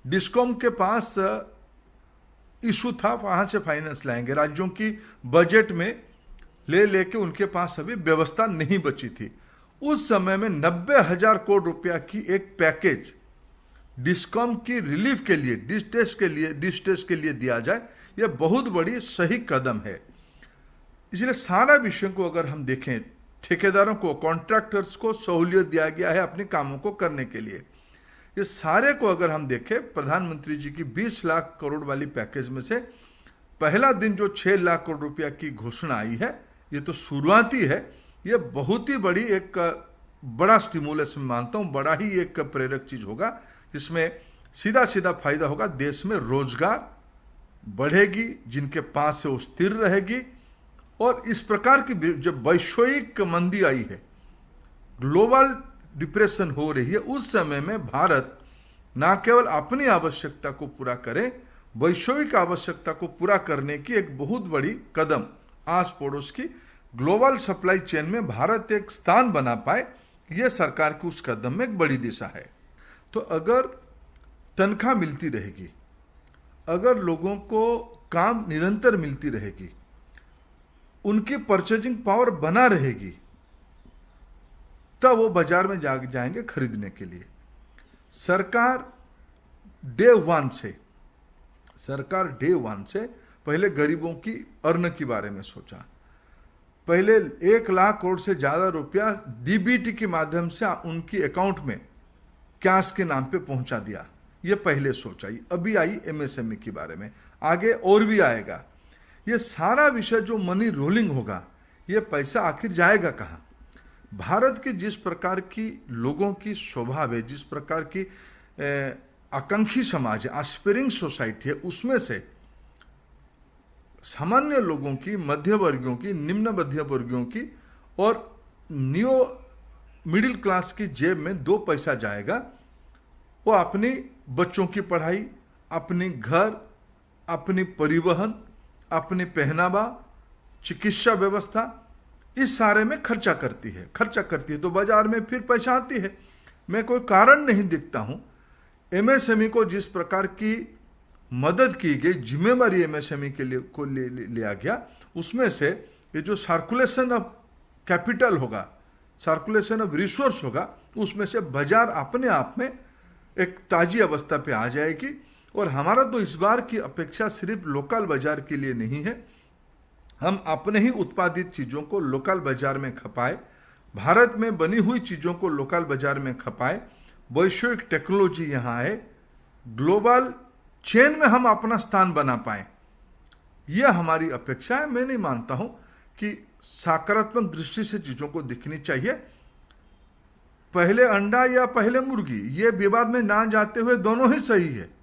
Discom के pass issue था, वहां से फाइनेंस लाएंगे। राज्यों की बजट में ले लेके उनके पास अभी व्यवस्था नहीं बची थी। उस समय में 90,000 करोड़ रुपया की एक पैकेज डिस्कॉम की रिलीफ के लिए, डिस्ट्रेस के लिए दिया जाए, यह बहुत बड़ी सही कदम है। इसलिए सारा विषय को अगर हम देखें, ठेकेदारों को, कॉन्ट्रैक्टर्स को सहूलियत दिया गया है अपने कामों को करने के लिए। ये सारे को अगर हम देखें, प्रधानमंत्री जी की 20 लाख करोड़ वाली पैकेज में से पहला दिन जो 6 लाख करोड़ रुपया की घोषणा आई है, ये तो शुरुआती है। ये बहुत ही बड़ी एक बड़ा स्टिमुलस मानता हूँ, बड़ा ही एक प्रेरक चीज होगा, जिसमें सीधा सीधा फायदा होगा। देश में रोजगार बढ़ेगी, जिनके पास है वो स्थिर रहेगी। और इस प्रकार की जब वैश्विक मंदी आई है, ग्लोबल डिप्रेशन हो रही है, उस समय में भारत ना केवल अपनी आवश्यकता को पूरा करे, वैश्विक आवश्यकता को पूरा करने की एक बहुत बड़ी कदम, आस पड़ोस की ग्लोबल सप्लाई चेन में भारत एक स्थान बना पाए, यह सरकार की उस कदम में एक बड़ी दिशा है। तो अगर तनख्वाह मिलती रहेगी, अगर लोगों को काम निरंतर मिलती रहेगी, उनकी परचेजिंग पावर बना रहेगी, तब वो बाजार में जाएंगे खरीदने के लिए। सरकार डे वन से पहले गरीबों की अर्न के बारे में सोचा। पहले 1 लाख करोड़ से ज्यादा रुपया डीबीटी के माध्यम से उनकी अकाउंट में कैश के नाम पे पहुंचा दिया। ये पहले सोचा। अभी आई एमएसएमई के बारे में, आगे और भी आएगा। ये सारा विषय जो मनी रोलिंग होगा, ये पैसा आखिर जाएगा कहाँ? भारत की जिस प्रकार की लोगों की स्वभाव है, जिस प्रकार की आकांक्षी समाज है, एस्पिरिंग सोसाइटी है, उसमें से सामान्य लोगों की, मध्य वर्गियों की, निम्न मध्य वर्गियों की और न्यू मिडिल क्लास की जेब में 2 पैसा जाएगा। वो अपनी बच्चों की पढ़ाई, अपनी घर, अपनी परिवहन, अपनी पहनावा, चिकित्सा व्यवस्था, इस सारे में खर्चा करती है तो बाजार में फिर पैसा आती है। मैं कोई कारण नहीं दिखता हूं। एमएसएमई को जिस प्रकार की मदद की गई, जिम्मेवारी एमएसएमई के लिए को लिया गया, उसमें से ये जो सर्कुलेशन ऑफ कैपिटल होगा, सर्कुलेशन ऑफ रिसोर्स होगा, उसमें से बाजार अपने आप में एक ताजी अवस्था पे आ जाएगी। और हमारा तो इस बार की अपेक्षा सिर्फ लोकल बाजार के लिए नहीं है, हम अपने ही उत्पादित चीजों को लोकल बाजार में खपाए, भारत में बनी हुई चीजों को लोकल बाजार में खपाए, वैश्विक टेक्नोलॉजी यहाँ है, ग्लोबल चेन में हम अपना स्थान बना पाए, यह हमारी अपेक्षा है। मैं नहीं मानता हूं कि सकारात्मक दृष्टि से चीजों को दिखनी चाहिए। पहले अंडा या पहले मुर्गी, ये विवाद में ना जाते हुए दोनों ही सही है।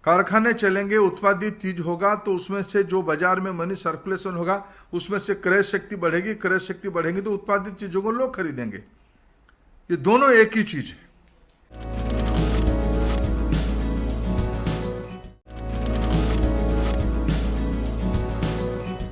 कारखाने चलेंगे, उत्पादित चीज होगा, तो उसमें से जो बाजार में मनी सर्कुलेशन होगा, उसमें से क्रय शक्ति बढ़ेगी, क्रय शक्ति बढ़ेगी तो उत्पादित चीजों को लोग खरीदेंगे। ये दोनों एक ही चीज है।